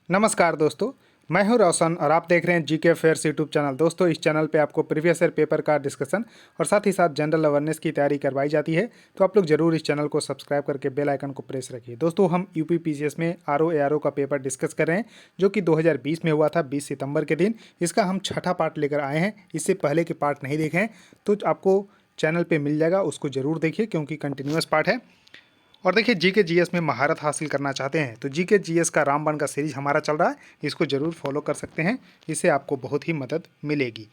नमस्कार दोस्तों, मैं हूं रोशन और आप देख रहे हैं जीके फेयर्स यूट्यूब चैनल। दोस्तों, इस चैनल पे आपको प्रीवियस ईयर पेपर का डिस्कशन और साथ ही साथ जनरल अवेयरनेस की तैयारी करवाई जाती है। तो आप लोग जरूर इस चैनल को सब्सक्राइब करके बेल आइकन को प्रेस रखिए। दोस्तों, हम यूपी पीसीएस में आरओ एआरओ का पेपर डिस्कस कर रहे हैं, जो कि 2020 में हुआ था 20 सितंबर के दिन। इसका हम छठा पार्ट लेकर आए हैं। इससे पहले के पार्ट नहीं देखे हैं तो आपको चैनल पर मिल जाएगा, उसको ज़रूर देखिए क्योंकि कंटिन्यूस पार्ट है। और देखिए, जीके जीएस में महारत हासिल करना चाहते हैं तो जीके जीएस का रामबाण का सीरीज हमारा चल रहा है, इसको जरूर फॉलो कर सकते हैं। इससे आपको बहुत ही मदद मिलेगी।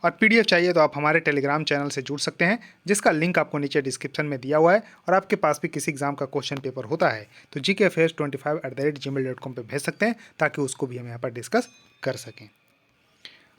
और पीडीएफ चाहिए तो आप हमारे टेलीग्राम चैनल से जुड़ सकते हैं, जिसका लिंक आपको नीचे डिस्क्रिप्शन में दिया हुआ है। और आपके पास भी किसी एग्जाम का क्वेश्चन पेपर होता है तो gkfairs25@gmail.com पर भेज सकते हैं, ताकि उसको भी हम यहाँ पर डिस्कस कर सकें।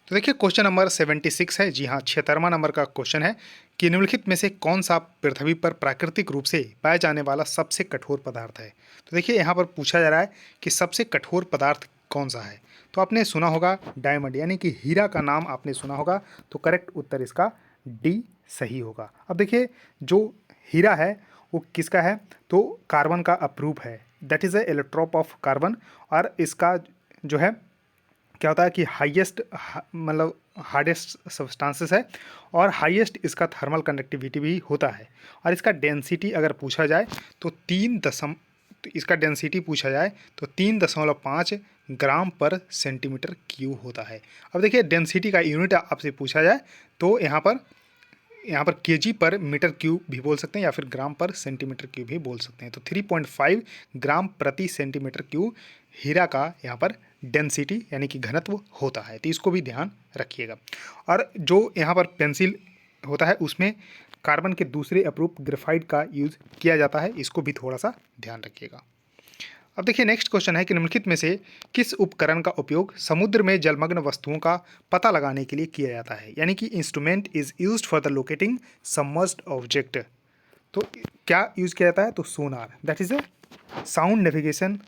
तो देखिए, क्वेश्चन नंबर 76 है। जी हाँ, 76वां नंबर का क्वेश्चन है कि निम्नलिखित में से कौन सा पृथ्वी पर प्राकृतिक रूप से पाया जाने वाला सबसे कठोर पदार्थ है। तो देखिए, यहाँ पर पूछा जा रहा है कि सबसे कठोर पदार्थ कौन सा है। तो आपने सुना होगा डायमंड, यानी कि हीरा का नाम आपने सुना होगा। तो करेक्ट उत्तर इसका डी सही होगा। अब देखिए, जो हीरा है वो किसका है, तो कार्बन का अप्रूप है, that is a allotrope of carbon. और इसका जो है क्या होता है कि हाईएस्ट मतलब हार्डेस्ट सब्सटेंसेस है, और हाईएस्ट इसका थर्मल कंडक्टिविटी भी होता है। और इसका डेंसिटी अगर पूछा जाए तो इसका डेंसिटी पूछा जाए तो 3.5 ग्राम पर सेंटीमीटर क्यूब होता है। अब देखिए, डेंसिटी का यूनिट आपसे पूछा जाए तो यहाँ पर केजी पर मीटर क्यूब भी बोल सकते हैं, या फिर ग्राम पर सेंटीमीटर क्यूब भी बोल सकते हैं। तो 3.5 ग्राम प्रति सेंटीमीटर क्यूब हीरा का यहाँ पर डेंसिटी यानी कि घनत्व होता है। तो इसको भी ध्यान रखिएगा। और जो यहाँ पर पेंसिल होता है उसमें कार्बन के दूसरे अप्रूप ग्रेफाइट का यूज़ किया जाता है, इसको भी थोड़ा सा ध्यान रखिएगा। अब देखिए, नेक्स्ट क्वेश्चन है कि निम्नलिखित में से किस उपकरण का उपयोग समुद्र में जलमग्न वस्तुओं का पता लगाने के लिए किया जाता है, यानी कि instrument is used for the locating submerged object. तो क्या यूज़ किया जाता है, तो sonar, that is a sound navigation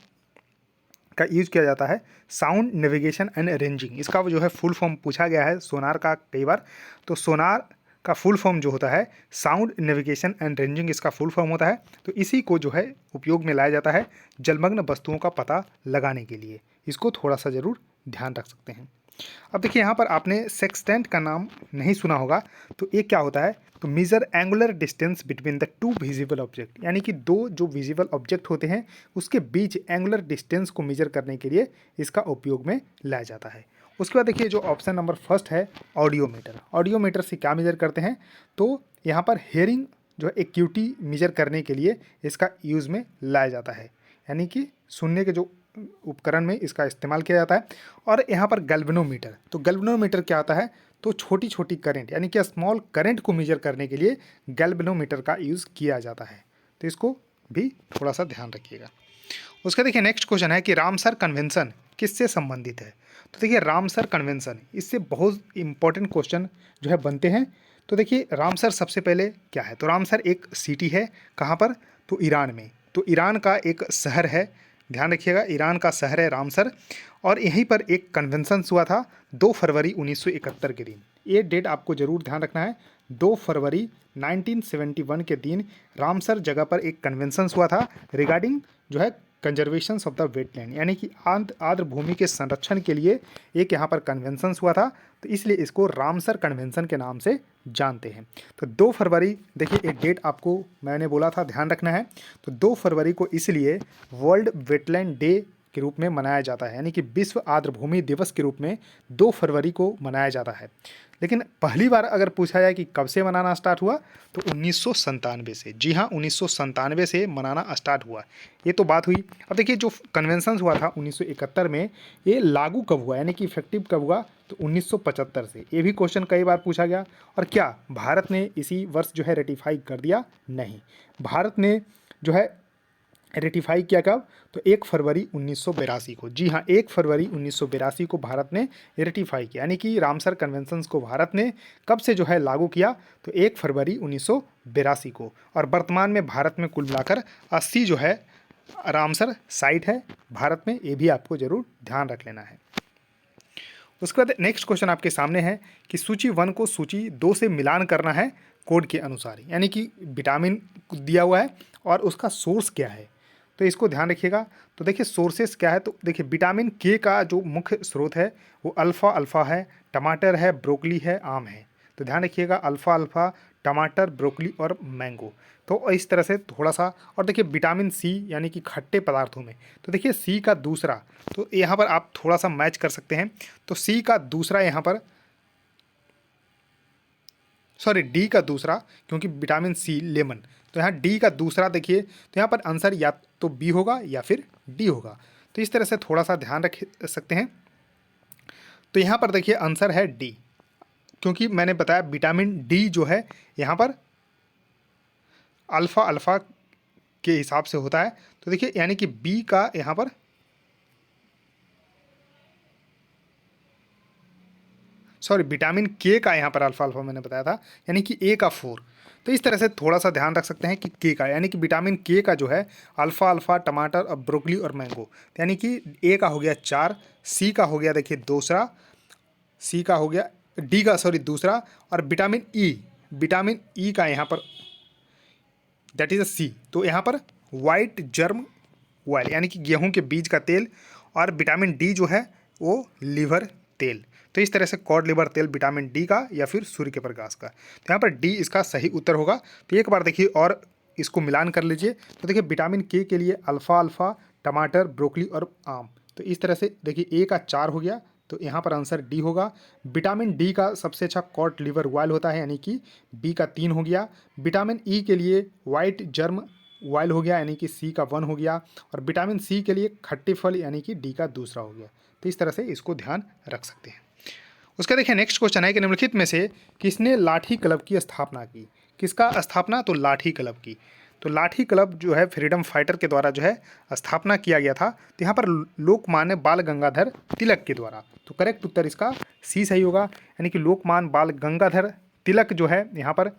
का यूज किया जाता है। साउंड नेविगेशन एंड रेंजिंग, इसका जो है फुल फॉर्म पूछा गया है सोनार का कई बार। तो सोनार का फुल फॉर्म जो होता है साउंड नेविगेशन एंड रेंजिंग, इसका फुल फॉर्म होता है। तो इसी को जो है उपयोग में लाया जाता है जलमग्न वस्तुओं का पता लगाने के लिए। इसको थोड़ा सा ज़रूर ध्यान रख सकते हैं। अब देखिए, यहाँ पर आपने सेक्सटेंट का नाम नहीं सुना होगा। तो ये क्या होता है, तो major angular distance between the two visible object, यानी कि दो जो विजिबल ऑब्जेक्ट होते हैं उसके बीच एंगुलर डिस्टेंस को मेजर करने के लिए इसका उपयोग में लाया जाता है। उसके बाद देखिए, जो ऑप्शन नंबर फर्स्ट है ऑडियोमीटर। ऑडियोमीटर से क्या मेजर करते हैं, तो यहाँ पर हेयरिंग जो है एक्यूटी मेजर करने के लिए इसका यूज़ में लाया जाता है, यानी कि सुनने के जो उपकरण में इसका इस्तेमाल किया जाता है। और यहाँ पर गैल्वेनोमीटर, तो गैल्वेनोमीटर क्या होता है, तो छोटी छोटी करंट यानी कि स्मॉल करंट को मेजर करने के लिए गैल्वेनोमीटर का यूज़ किया जाता है। तो इसको भी थोड़ा सा ध्यान रखिएगा। उसका देखिए, नेक्स्ट क्वेश्चन है कि रामसर कन्वेंशन किससे संबंधित है। तो देखिए, रामसर कन्वेंशन, इससे बहुत इंपॉर्टेंट क्वेश्चन जो है बनते हैं। तो देखिए, रामसर सबसे पहले क्या है, तो रामसर एक सिटी है, कहाँ पर, तो ईरान में। तो ईरान का एक शहर है, ध्यान रखिएगा, ईरान का शहर है रामसर। और यहीं पर एक कन्वेंशन हुआ था 2 फरवरी 1971 के दिन। ये डेट आपको ज़रूर ध्यान रखना है। 2 फरवरी 1971 के दिन रामसर जगह पर एक कन्वेंशन हुआ था रिगार्डिंग जो है कंजर्वेशन ऑफ द वेटलैंड, यानी कि आर्द्र भूमि के संरक्षण के लिए एक यहाँ पर कन्वेंशन हुआ था। तो इसलिए इसको रामसर कन्वेंशन के नाम से जानते हैं। तो 2 फरवरी, देखिए एक डेट आपको मैंने बोला था ध्यान रखना है। तो 2 फरवरी को इसलिए वर्ल्ड वेटलैंड डे के रूप में मनाया जाता है, यानी कि विश्व आर्द्र भूमि दिवस के रूप में 2 फरवरी को मनाया जाता है। लेकिन पहली बार अगर पूछा जाए कि कब से मनाना स्टार्ट हुआ, तो 1997 से। जी हाँ, 1997 से मनाना स्टार्ट हुआ। ये तो बात हुई। अब देखिए, जो कन्वेंशन हुआ था 1971 में, ये लागू कब हुआ, यानी कि इफेक्टिव कब हुआ, तो 1975 से। ये भी क्वेश्चन कई बार पूछा गया। और क्या भारत ने इसी वर्ष जो है रेटिफाई कर दिया, नहीं, भारत ने जो है रेटिफाई किया कब, तो 1 फरवरी 1982 को। जी हाँ, 1 फरवरी 1982 को भारत ने रेटिफाई किया, यानी कि रामसर कन्वेंशंस को भारत ने कब से जो है लागू किया, तो 1 फरवरी 1982 को। और वर्तमान में भारत में कुल मिलाकर 80 जो है रामसर साइट है भारत में, ये भी आपको ज़रूर ध्यान रख लेना है। उसके बाद नेक्स्ट क्वेश्चन आपके सामने है कि सूची 1 को सूची 2 से मिलान करना है कोड के अनुसार, यानी कि विटामिन दिया हुआ है और उसका सोर्स क्या है। तो इसको ध्यान रखिएगा। तो देखिए सोर्सेस क्या है, तो देखिए विटामिन के का जो मुख्य स्रोत है वो अल्फ़ा अल्फ़ा है, टमाटर है, ब्रोकली है, आम है। तो ध्यान रखिएगा अल्फ़ा अल्फ़ा, टमाटर, ब्रोकली और मैंगो। तो इस तरह से थोड़ा सा। और देखिए विटामिन सी यानी कि खट्टे पदार्थों में, तो देखिए सी का दूसरा, तो यहाँ पर आप थोड़ा सा मैच कर सकते हैं। तो सी का दूसरा यहाँ पर, सॉरी डी का दूसरा, क्योंकि विटामिन सी लेमन, तो यहाँ डी का दूसरा देखिए, तो यहाँ पर आंसर या तो बी होगा या फिर डी होगा। तो इस तरह से थोड़ा सा ध्यान रख सकते हैं। तो यहाँ पर देखिए आंसर है डी, क्योंकि मैंने बताया विटामिन डी जो है यहाँ पर अल्फ़ा अल्फ़ा के हिसाब से होता है। तो देखिए यानी कि बी का यहाँ पर, सॉरी विटामिन के का यहाँ पर अल्फ़ा अल्फ़ा मैंने बताया था, यानी कि ए का 4। तो इस तरह से थोड़ा सा ध्यान रख सकते हैं कि के का, यानी कि विटामिन के का जो है अल्फ़ा अल्फ़ा, टमाटर और ब्रोकली और मैंगो, यानी कि ए का हो गया 4, सी का हो गया देखिए दूसरा, सी का हो गया, डी का सॉरी दूसरा, और विटामिन ई का यहाँ पर दैट इज़ अ सी। तो यहाँ पर वाइट जर्म ऑयल यानी कि गेहूं के बीज का तेल, और विटामिन डी जो है वो लीवर तेल। तो इस तरह से कॉड लिवर तेल विटामिन डी का या फिर सूर्य के प्रकाश का, तो यहाँ पर डी इसका सही उत्तर होगा। तो एक बार देखिए और इसको मिलान कर लीजिए। तो देखिए विटामिन के लिए अल्फ़ा अल्फ़ा, टमाटर, ब्रोकली और आम। तो इस तरह से देखिए ए का 4 हो गया, तो यहाँ पर आंसर डी होगा। विटामिन डी का सबसे अच्छा कॉड लिवर ऑयल होता है, यानी कि बी का 3 हो गया। विटामिन ई के लिए वाइट जर्म ऑयल हो गया, यानी कि सी का 1 हो गया। और विटामिन सी के लिए खट्टे फल, यानी कि डी का दूसरा हो गया। तो इस तरह से इसको ध्यान रख सकते हैं। उसका देखिए नेक्स्ट क्वेश्चन है कि निम्नलिखित में से किसने लाठी क्लब की स्थापना की। किसका स्थापना, तो लाठी क्लब की। तो लाठी क्लब जो है फ्रीडम फाइटर के द्वारा जो है स्थापना किया गया था। तो यहाँ पर लोकमान्य बाल गंगाधर तिलक के द्वारा। तो करेक्ट उत्तर इसका सी सही होगा, यानी कि लोकमान्य बाल गंगाधर तिलक जो है यहाँ पर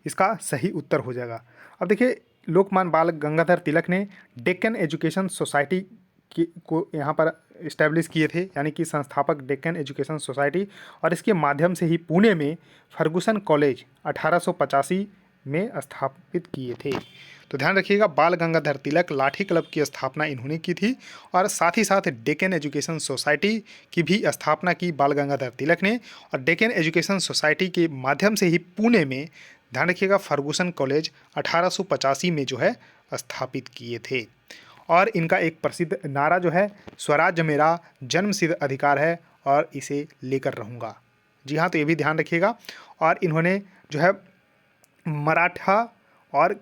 इसका सही उत्तर हो जाएगा। अब देखिए लोकमान्य बाल गंगाधर तिलक ने डेक्कन एजुकेशन सोसाइटी को यहाँ पर इस्टेब्लिश किए थे, यानी कि संस्थापक डेक्कन एजुकेशन सोसाइटी, और इसके माध्यम से ही पुणे में फर्गुसन कॉलेज 1885 में स्थापित किए थे। तो ध्यान रखिएगा बाल गंगाधर तिलक लाठी क्लब की स्थापना इन्होंने की थी, और साथ ही साथ डेक्कन एजुकेशन सोसाइटी की भी स्थापना की बाल गंगाधर तिलक ने। और डेक्कन एजुकेशन सोसाइटी के माध्यम से ही पुणे में, ध्यान रखिएगा, फर्गुसन कॉलेज 1885 में जो है स्थापित किए थे। और इनका एक प्रसिद्ध नारा जो है, स्वराज्य मेरा जन्मसिद्ध अधिकार है और इसे लेकर रहूँगा। जी हाँ, तो ये भी ध्यान रखिएगा। और इन्होंने जो है मराठा और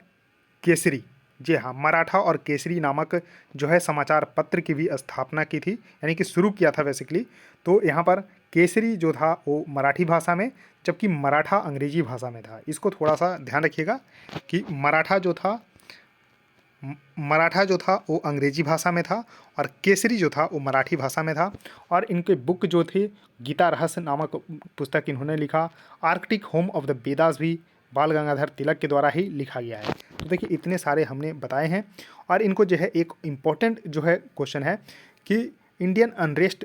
केसरी, जी हाँ, मराठा और केसरी नामक जो है समाचार पत्र की भी स्थापना की थी, यानी कि शुरू किया था बेसिकली। तो यहाँ पर केसरी जो था वो मराठी भाषा में, जबकि मराठा अंग्रेजी भाषा में था। इसको थोड़ा सा ध्यान रखिएगा कि मराठा जो था वो अंग्रेजी भाषा में था, और केसरी जो था वो मराठी भाषा में था। और इनके बुक जो थे, गीता रहस्य नामक पुस्तक इन्होंने लिखा। Arctic home of the Vedas भी बाल गंगाधर तिलक के द्वारा ही लिखा गया है। तो देखिए इतने सारे हमने बताए हैं। और इनको जो है एक इम्पॉर्टेंट जो है क्वेश्चन है कि इंडियन अनरेस्ट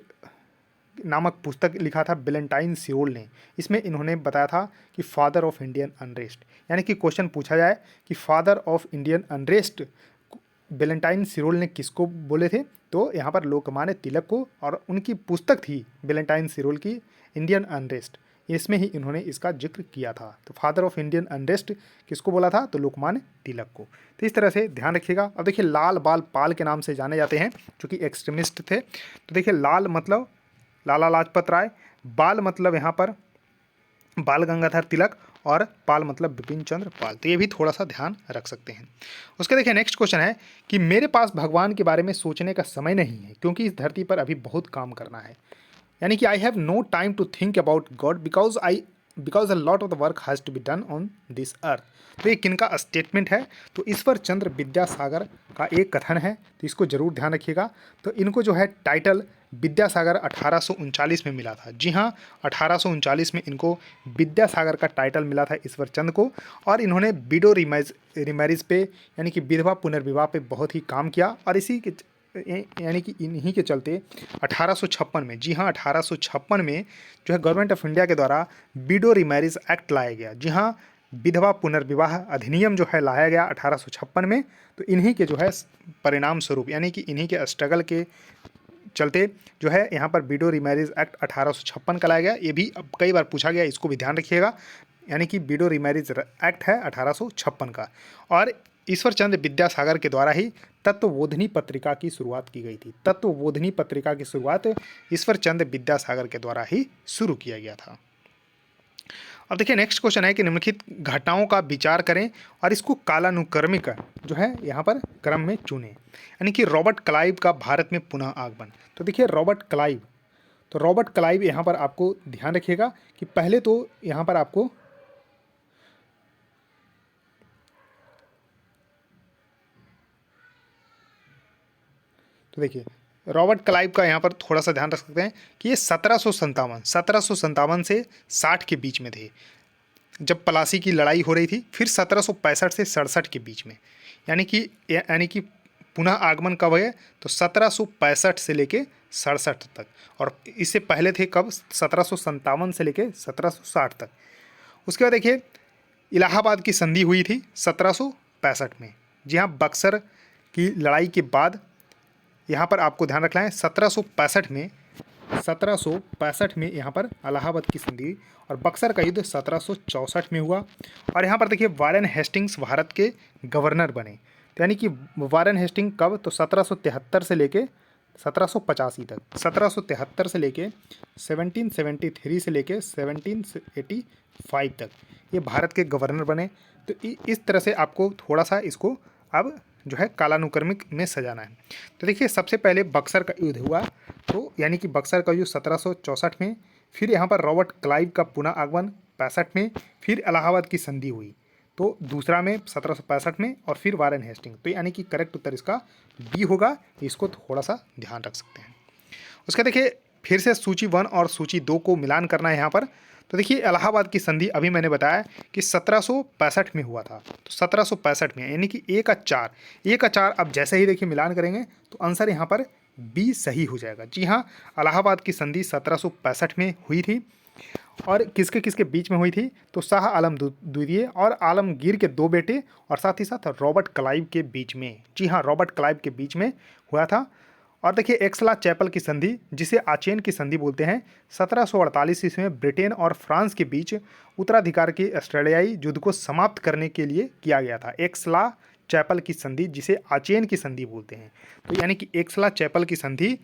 नामक पुस्तक लिखा था वैलेंटाइन सिरोल ने। इसमें इन्होंने बताया था कि फादर ऑफ इंडियन अनरेस्ट, यानी कि क्वेश्चन पूछा जाए कि father of Indian unrest Valentine Chirol ने किसको बोले थे, तो यहाँ पर लोकमान्य तिलक को। और उनकी पुस्तक थी वैलेंटाइन सिरोल की इंडियन अनरेस्ट, इसमें ही इन्होंने इसका जिक्र किया था। तो फादर ऑफ इंडियन अनरेस्ट किसको बोला था, तो लोकमान्य तिलक को। तो इस तरह से ध्यान रखिएगा। अब देखिए लाल बाल पाल के नाम से जाने जाते हैं, जो कि एक्सट्रीमिस्ट थे। तो देखिए लाल मतलब लाला लाजपत राय, बाल मतलब यहाँ पर बाल गंगाधर तिलक, और पाल मतलब बिपिन चंद्र पाल। तो ये भी थोड़ा सा ध्यान रख सकते हैं। उसके देखिए नेक्स्ट क्वेश्चन है कि मेरे पास भगवान के बारे में सोचने का समय नहीं है, क्योंकि इस धरती पर अभी बहुत काम करना है। यानी कि I have no time to think about God because a lot of the work has to be done on this earth. तो ये किनका स्टेटमेंट है, तो ईश्वर चंद्र विद्यासागर का एक कथन है। तो इसको जरूर ध्यान रखिएगा। तो इनको जो है टाइटल विद्यासागर 1839 में मिला था। जी हाँ, 1839 में इनको विद्यासागर का टाइटल मिला था ईश्वर चंद्र को। और इन्होंने विडो रिमैरिज पे, यानी कि विधवा पुनर्विवाह पे बहुत ही काम किया। और इसी के यानी कि इन्हीं के चलते 1856 में, जी हाँ 1856 में जो है गवर्नमेंट ऑफ इंडिया के द्वारा विडो रिमैरिज एक्ट लाया गया। जी हाँ, विधवा पुनर्विवाह अधिनियम जो है लाया गया 1856 में। तो इन्हीं के जो है परिणाम स्वरूप, यानी कि इन्हीं के स्ट्रगल के चलते जो है यहाँ पर विडो रीमैरिज एक्ट 1856 का लाया गया। ये भी अब कई बार पूछा गया, इसको भी ध्यान रखिएगा। यानी कि विडो रीमैरिज एक्ट है 1856 का। और ईश्वर चंद्र विद्यासागर के द्वारा ही तत्वबोधिनी पत्रिका की शुरुआत की गई थी। तत्वबोधिनी पत्रिका की शुरुआत ईश्वर चंद्र विद्यासागर के द्वारा ही शुरू किया गया था। अब देखिए नेक्स्ट क्वेश्चन है कि निम्नलिखित घटनाओं का विचार करें और इसको कालानुक्रमिक जो है यहाँ पर क्रम में चुनें। यानी कि रॉबर्ट क्लाइव का भारत में पुनः आगमन। तो देखिए रॉबर्ट क्लाइव, तो रॉबर्ट क्लाइव यहाँ पर आपको ध्यान रखिएगा कि पहले तो यहाँ पर आपको तो देखिए रॉबर्ट क्लाइव का यहाँ पर थोड़ा सा ध्यान रख सकते हैं कि ये 1757 से 60 के बीच में थे, जब प्लासी की लड़ाई हो रही थी। फिर 1765 से 67 के बीच में, यानी कि पुनः आगमन कब है तो 1765 से लेके 67 तक। और इससे पहले थे कब, 1757 से लेके 1760 तक। उसके बाद देखिए इलाहाबाद की संधि हुई थी 1765 में। जी हाँ, बक्सर की लड़ाई के बाद यहाँ पर आपको ध्यान रखना है 1765 में यहाँ पर इलाहाबाद की संधि हुई और बक्सर का युद्ध 1764 में हुआ। और यहाँ पर देखिए वारेन हेस्टिंग्स भारत के गवर्नर बने। तो यानी कि वारेन हेस्टिंग कब तो 1773 से लेके 1785 तक, 1773 से लेके 1773 से लेके 1785 तक ये भारत के गवर्नर बने। तो इस तरह से आपको थोड़ा सा इसको अब जो है कालानुक्रमिक में सजाना है। तो देखिए सबसे पहले बक्सर का युद्ध हुआ, तो यानी कि बक्सर का युद्ध 1764 में। फिर यहाँ पर रॉबर्ट क्लाइव का पुनः आगमन 65 में। फिर इलाहाबाद की संधि हुई तो दूसरा में 1765 में। और फिर वारेन हेस्टिंग। तो यानी कि करेक्ट उत्तर इसका बी होगा, इसको थोड़ा सा ध्यान रख सकते हैं। उसका देखिए फिर से सूची 1 और सूची 2 को मिलान करना है यहाँ पर। तो देखिए इलाहाबाद की संधि अभी मैंने बताया कि 1765 में हुआ था। तो 1765 में, यानी कि ए का 4 अब जैसे ही देखिए मिलान करेंगे तो आंसर यहाँ पर बी सही हो जाएगा। जी हाँ, इलाहाबाद की संधि 1765 में हुई थी। और किसके किसके बीच में हुई थी तो शाह आलम द्वितीय और आलमगीर के 2 बेटे और साथ ही साथ रॉबर्ट क्लाइव के बीच में। जी हाँ, रॉबर्ट क्लाइव के बीच में हुआ था। और देखिए एक्सला चैपल की संधि, जिसे आचेन की संधि बोलते हैं, 1748 ईस्वी में ब्रिटेन और फ्रांस के बीच उत्तराधिकार के ऑस्ट्रेलियाई युद्ध को समाप्त करने के लिए किया गया था। एक्सला चैपल की संधि, जिसे आचेन की संधि बोलते हैं। तो यानी कि एक्सला चैपल की संधि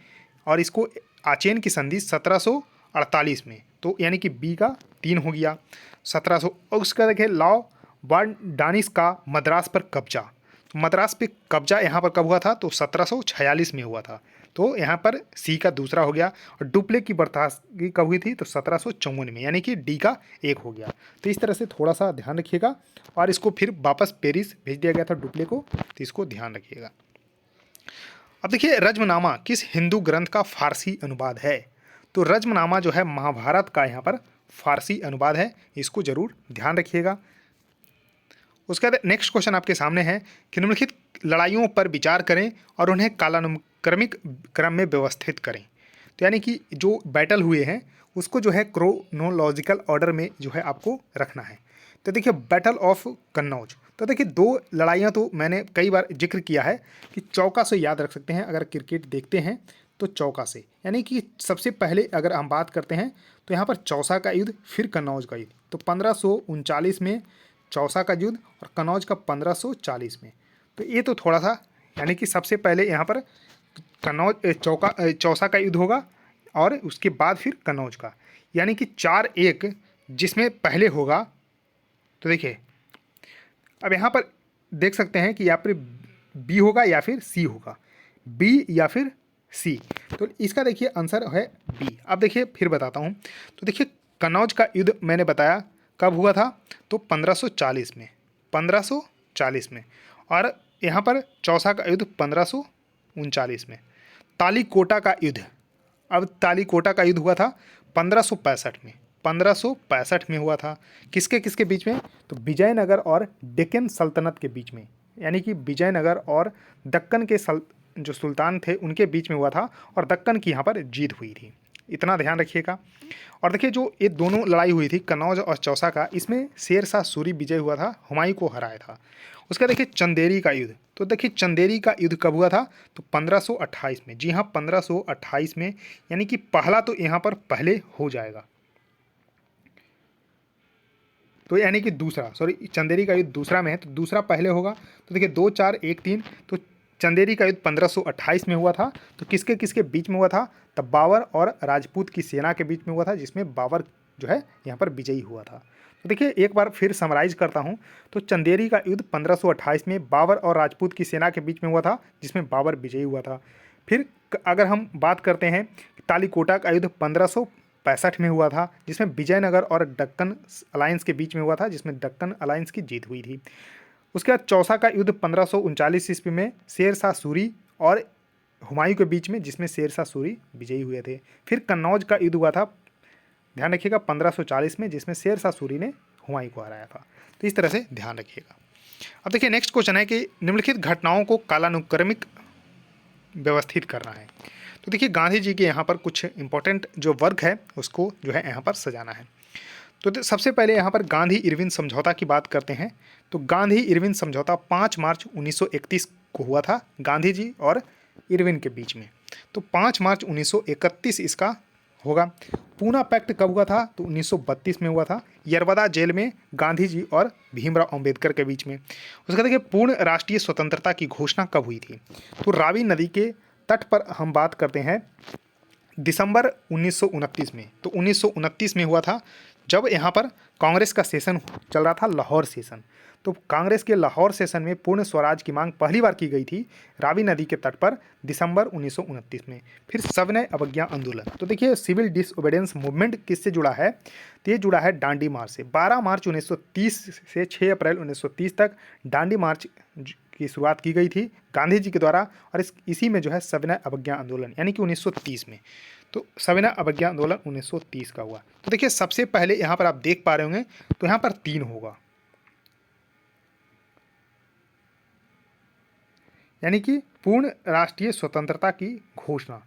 और इसको आचेन की संधि 1748 में। तो यानी कि बी का 3 हो गया। 1700। और उसका देखिए लॉ बर्न डानिस का मद्रास पर कब्जा। मद्रास पे कब्जा यहाँ पर कब हुआ था तो 1746 में हुआ था। तो यहाँ पर सी का दूसरा हो गया। और डुप्ले की बर्खास्तगी कब हुई थी तो 1754 में, यानी कि डी का 1 हो गया। तो इस तरह से थोड़ा सा ध्यान रखिएगा। और इसको फिर वापस पेरिस भेज दिया गया था डुप्ले को, तो इसको ध्यान रखिएगा। अब देखिए रज्मनामा किस हिंदू ग्रंथ का फारसी अनुवाद है। तो रज्मनामा जो है महाभारत का यहाँ पर फारसी अनुवाद है, इसको जरूर ध्यान रखिएगा। उसके बाद नेक्स्ट क्वेश्चन आपके सामने है कि निम्नलिखित लड़ाइयों पर विचार करें और उन्हें कालानुक्रमिक क्रम में व्यवस्थित करें। तो यानी कि जो बैटल हुए हैं उसको जो है क्रोनोलॉजिकल ऑर्डर में जो है आपको रखना है। तो देखिए बैटल ऑफ कन्नौज। तो देखिए 2 लड़ाइयाँ तो मैंने कई बार जिक्र किया है कि चौका से याद रख सकते हैं, अगर क्रिकेट देखते हैं तो चौका से। यानी कि सबसे पहले अगर हम बात करते हैं तो यहाँ पर चौसा का युद्ध, फिर कन्नौज का युद्ध। तो 1539 में चौसा का युद्ध और कन्नौज का 1540 में। तो ये तो थोड़ा सा, यानी कि सबसे पहले यहाँ पर चौसा का युद्ध होगा और उसके बाद फिर कन्नौज का, यानी कि 4-1 जिसमें पहले होगा। तो देखिए अब यहाँ पर देख सकते हैं कि या फिर बी होगा या फिर सी होगा, बी या फिर सी। तो इसका देखिए आंसर है बी। अब देखिए फिर बताता हूँ। तो देखिए कन्नौज का युद्ध मैंने बताया कब हुआ था तो 1540 में, 1540 में। और यहाँ पर चौसा का युद्ध 1539 में। तालीकोटा का युद्ध, अब तालीकोटा का युद्ध हुआ था 1565 में, 1565 में हुआ था। किसके किसके बीच में तो विजयनगर और डेक्कन सल्तनत के बीच में, यानी कि विजयनगर और दक्कन के जो सुल्तान थे उनके बीच में हुआ था और दक्कन की यहाँ पर जीत हुई थी। इतना ध्यान रखिएगा। और देखिए जो ये दोनों लड़ाई हुई थी कन्नौज और चौसा का, इसमें शेर शाह सूरी विजय हुआ था, हुमायूं को हराया था। उसका देखिए चंदेरी का युद्ध, तो देखिए चंदेरी का युद्ध कब हुआ था, तो 1528 में। जी हाँ 1528 में, यानी कि पहला तो यहाँ पर पहले हो जाएगा, तो यानी कि दूसरा, सॉरी चंदेरी का युद्ध दूसरा में है तो दूसरा पहले होगा। तो देखिए 2 4 1 3, तो चंदेरी का युद्ध 1528 में हुआ था। तो किसके किसके बीच में हुआ था, तब बाबर और राजपूत की सेना के बीच में हुआ था, जिसमें बाबर जो है यहाँ पर विजयी हुआ था। तो देखिए एक बार फिर समराइज करता हूँ, तो चंदेरी का युद्ध 1528 में बाबर और राजपूत की सेना के बीच में हुआ था, जिसमें बाबर विजयी हुआ था। फिर अगर हम बात करते हैं तालीकोटा का युद्ध 1565 में हुआ था, जिसमें विजयनगर और दक्कन अलायंस के बीच में हुआ था, जिसमें दक्कन अलायंस की जीत हुई थी। उसके बाद चौसा का युद्ध 1539 ईस्वी में शेर शाह सूरी और हुमायूं के बीच में, जिसमें शेर शाह सूरी विजयी हुए थे। फिर कन्नौज का युद्ध हुआ था, ध्यान रखिएगा 1540 में, जिसमें शेर शाह सूरी ने हुमायूं को हराया था। तो इस तरह से ध्यान रखिएगा। अब देखिए नेक्स्ट क्वेश्चन है कि निम्नलिखित घटनाओं को कालानुक्रमिक व्यवस्थित करना है। तो देखिए गांधी जी के यहाँ पर कुछ इंपॉर्टेंट जो वर्क है उसको जो है यहाँ पर सजाना है। तो सबसे पहले यहाँ पर गांधी इरविन समझौता की बात करते हैं। तो गांधी इरविन समझौता 5 मार्च 1931 को हुआ था, गांधी जी और इरविन के बीच में। तो 5 मार्च 1931 इसका होगा। पूना पैक्ट कब हुआ था, तो 1932 में हुआ था, यरवदा जेल में गांधी जी और भीमराव अंबेडकर के बीच में। उसका देखिए पूर्ण राष्ट्रीय स्वतंत्रता की घोषणा कब हुई थी, तो रावी नदी के तट पर हम बात करते हैं दिसंबर 1929 में। तो 1929 में हुआ था, जब यहाँ पर कांग्रेस का सेशन चल रहा था, लाहौर सेशन। तो कांग्रेस के लाहौर सेशन में पूर्ण स्वराज की मांग पहली बार की गई थी रावी नदी के तट पर दिसंबर 1929 में। फिर सविनय अवज्ञा आंदोलन, तो देखिए सिविल डिसओबीडियंस मूवमेंट किससे जुड़ा है, तो ये जुड़ा है डांडी मार्च से। 12 मार्च 1930 से 6 अप्रैल 1930 तक डांडी मार्च की शुरुआत की गई थी गांधी जी के द्वारा, और इसी में जो है सविनय अवज्ञा आंदोलन यानी कि 1930 में। तो सविनय अवज्ञा आंदोलन 1930 का हुआ। तो देखिए सबसे पहले यहाँ पर आप देख पा रहे होंगे, तो यहाँ पर 3 होगा, यानी कि पूर्ण राष्ट्रीय स्वतंत्रता की घोषणा।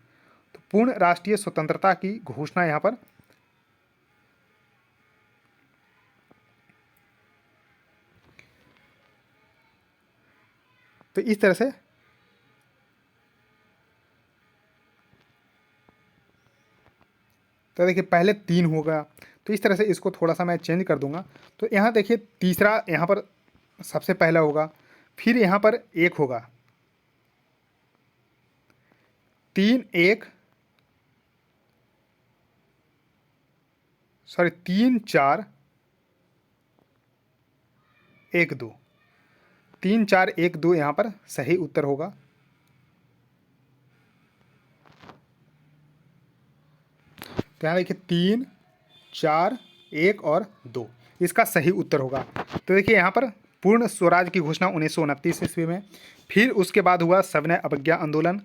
तो पूर्ण राष्ट्रीय स्वतंत्रता की घोषणा यहाँ पर तो इस तरह से तो देखिए पहले 3 होगा, तो इस तरह से इसको थोड़ा सा मैं चेंज कर दूंगा। तो यहाँ देखिए तीसरा यहाँ पर सबसे पहला होगा, फिर यहाँ पर 1 होगा, 3 1 सॉरी 3 4 1 2, 3 4 1 2 यहाँ पर सही उत्तर होगा। तो यहाँ देखिए 3 4 1 और 2 इसका सही उत्तर होगा। तो देखिए यहाँ पर पूर्ण स्वराज की घोषणा 1929 ईस्वी में, फिर उसके बाद हुआ सविनय अवज्ञा आंदोलन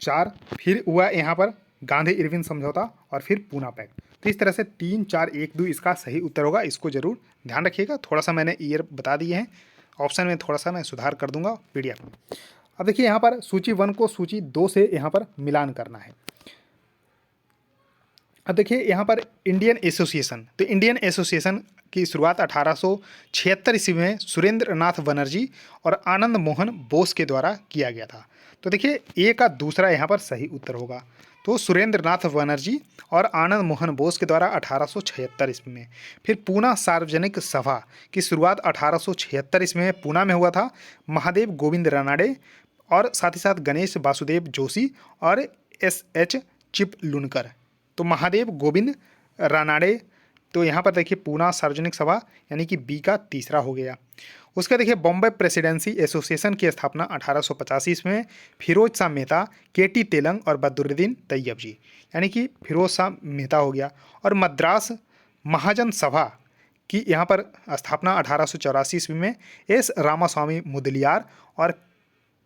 4, फिर हुआ यहाँ पर गांधी इरविन समझौता, और फिर पूना पैक्ट। तो इस तरह से 3 4 1 2 इसका सही उत्तर होगा। इसको जरूर ध्यान रखिएगा। थोड़ा सा मैंने ईयर बता दिए हैं, ऑप्शन में थोड़ा सा मैं सुधार कर दूंगा PDF में। अब देखिए यहाँ पर सूची 1 को सूची 2 से यहाँ पर मिलान करना है। अब देखिए यहाँ पर इंडियन एसोसिएशन, तो इंडियन एसोसिएशन की शुरुआत 1876 ईस्वी में सुरेंद्र नाथ बनर्जी और आनंद मोहन बोस के द्वारा किया गया था। तो देखिए ए का दूसरा यहाँ पर सही उत्तर होगा। तो सुरेंद्र नाथ बनर्जी और आनंद मोहन बोस के द्वारा 1876 ईस्वी में। फिर पूना सार्वजनिक सभा की शुरुआत 1876 ईस्वी में पूना में हुआ था। महादेव गोविंद रानाडे और साथ ही साथ गणेश वासुदेव जोशी और SH चिपलुनकर। तो महादेव गोविंद रानाडे, तो यहाँ पर देखिए पूना सार्वजनिक सभा यानी कि B का तीसरा हो गया। उसका देखिए बॉम्बे प्रेसिडेंसी एसोसिएशन की स्थापना 1885 में फिरोज शाह मेहता, KT तेलंग और बदरुद्दीन तैयब जी, यानी कि फिरोज शाह मेहता हो गया। और मद्रास महाजन सभा की यहाँ पर स्थापना 1884 ईस्वी में S रामास्वामी मुदलियार और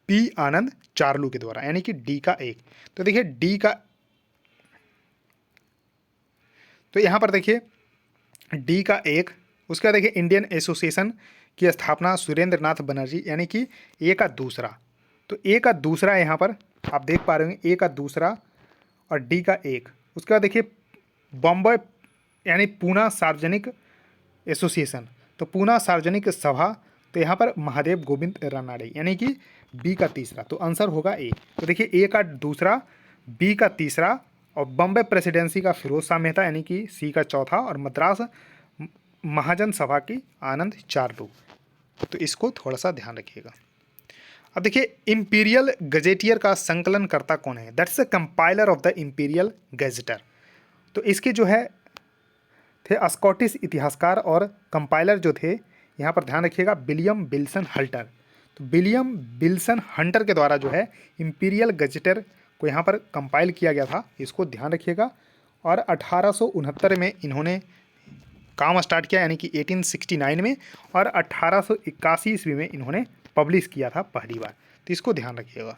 P आनंद चार्लू के द्वारा, यानी कि D का 1। तो देखिए D का, तो यहाँ पर देखिए D का 1। उसका देखिए इंडियन एसोसिएशन की स्थापना सुरेंद्र नाथ बनर्जी, यानी कि A का दूसरा। तो A का दूसरा यहाँ पर आप देख पा रहे होंगे, A का दूसरा और D का 1। उसके बाद देखिए बॉम्बे यानी पूना सार्वजनिक एसोसिएशन, तो पूना सार्वजनिक सभा, तो यहाँ पर महादेव गोविंद रानड़े, यानी कि बी का तीसरा, तो आंसर होगा ए। तो देखिए ए का दूसरा, बी का तीसरा, और बॉम्बे प्रेसिडेंसी का फिरोज शाह मेहता, यानी कि सी का चौथा, और मद्रास महाजन सभा की आनंद चारलू। तो इसको थोड़ा सा ध्यान रखिएगा। अब देखिए इंपीरियल गजेटियर का संकलनकर्ता कौन है? That's the compiler of the imperial gazetteer. तो इसके जो है थे स्कॉटिश इतिहासकार और कंपाइलर जो थे, यहाँ पर ध्यान रखिएगा, विलियम विल्सन हल्टर। तो विलियम विल्सन हंटर के द्वारा जो है इंपीरियल गजेटर को यहाँ पर कंपाइल किया गया था, इसको ध्यान रखिएगा। और 1869 में इन्होंने काम स्टार्ट किया, यानी कि 1869 में, और 1881 ईस्वी में इन्होंने पब्लिश किया था पहली बार, तो इसको ध्यान रखिएगा।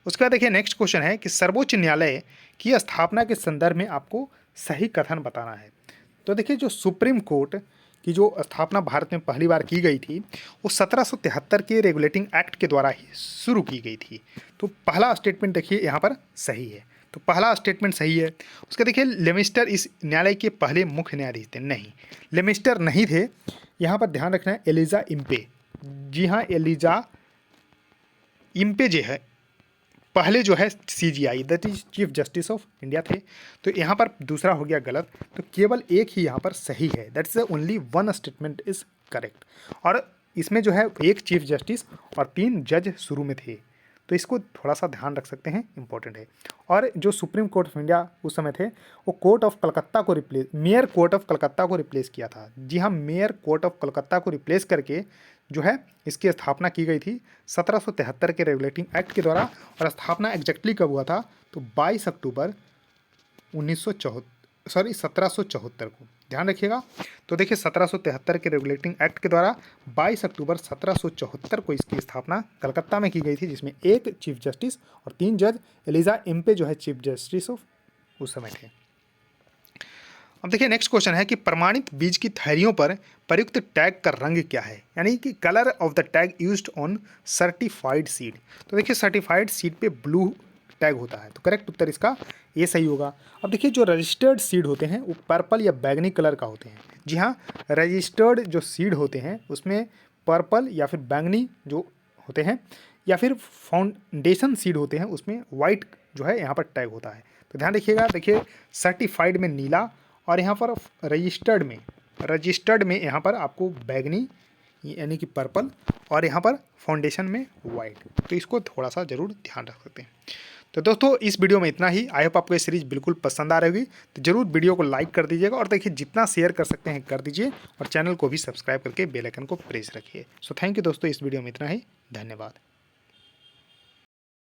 उसके बाद देखिए नेक्स्ट क्वेश्चन है कि सर्वोच्च न्यायालय की स्थापना के संदर्भ में आपको सही कथन बताना है। तो देखिए जो सुप्रीम कोर्ट की जो स्थापना भारत में पहली बार की गई थी वो 1773 के रेगुलेटिंग एक्ट के द्वारा ही शुरू की गई थी। तो पहला स्टेटमेंट देखिए यहाँ पर सही है, तो पहला स्टेटमेंट सही है। उसके देखिए लेमिस्टर इस न्यायालय के पहले मुख्य न्यायाधीश थे, नहीं लेमिस्टर नहीं थे, यहाँ पर ध्यान रखना है एलिजा इम्पे। जी हाँ, एलिजा इम्पे जो है पहले जो है CJI that is chief justice of India थे। तो यहाँ पर दूसरा हो गया गलत, तो केवल एक ही यहाँ पर सही है, that's only one statement is correct. और इसमें जो है एक चीफ जस्टिस और 3 जज शुरू में थे, तो इसको थोड़ा सा ध्यान रख सकते हैं, इंपॉर्टेंट है। और जो सुप्रीम कोर्ट ऑफ इंडिया उस समय थे वो कोर्ट ऑफ कलकत्ता को replace, mayor court of Calcutta को रिप्लेस किया था। जी हाँ, मेयर कोर्ट ऑफ कलकत्ता को रिप्लेस करके जो है इसकी स्थापना की गई थी 1773 के रेगुलेटिंग एक्ट के द्वारा। और स्थापना एग्जैक्टली कब हुआ था? तो 22 अक्टूबर 1774 को, ध्यान रखिएगा। तो देखिए 1773 के रेगुलेटिंग एक्ट के द्वारा 22 अक्टूबर 1774 को इसकी स्थापना कलकत्ता में की गई थी, जिसमें एक चीफ जस्टिस और 3 जज, एलिजा इम्पे जो है चीफ जस्टिस ऑफ उस समय थे। अब देखिए नेक्स्ट क्वेश्चन है कि प्रमाणित बीज की थैलियों पर प्रयुक्त टैग का रंग क्या है, यानी कि colour of the tag used on certified seed. तो देखिए सर्टिफाइड सीड पे ब्लू टैग होता है, तो करेक्ट उत्तर इसका ये सही होगा। अब देखिए जो रजिस्टर्ड सीड होते हैं वो पर्पल या बैगनी कलर का होते हैं। जी हाँ, रजिस्टर्ड जो सीड होते हैं उसमें पर्पल या फिर बैंगनी जो होते हैं, या फिर फाउंडेशन सीड होते हैं उसमें वाइट जो है यहाँ पर टैग होता है। तो ध्यान रखिएगा, देखिए सर्टिफाइड में नीला, और यहाँ पर रजिस्टर्ड में यहाँ पर आपको बैगनी यानी कि पर्पल, और यहाँ पर फाउंडेशन में वाइट। तो इसको थोड़ा सा ज़रूर ध्यान रख सकते हैं। तो दोस्तों इस वीडियो में इतना ही। आई होप आपको ये सीरीज बिल्कुल पसंद आ रही होगी, तो जरूर वीडियो को लाइक कर दीजिएगा, और देखिए जितना शेयर कर सकते हैं कर दीजिए, और चैनल को भी सब्सक्राइब करके बेल आइकन को प्रेस रखिए। सो थैंक यू दोस्तों, इस वीडियो में इतना ही, धन्यवाद।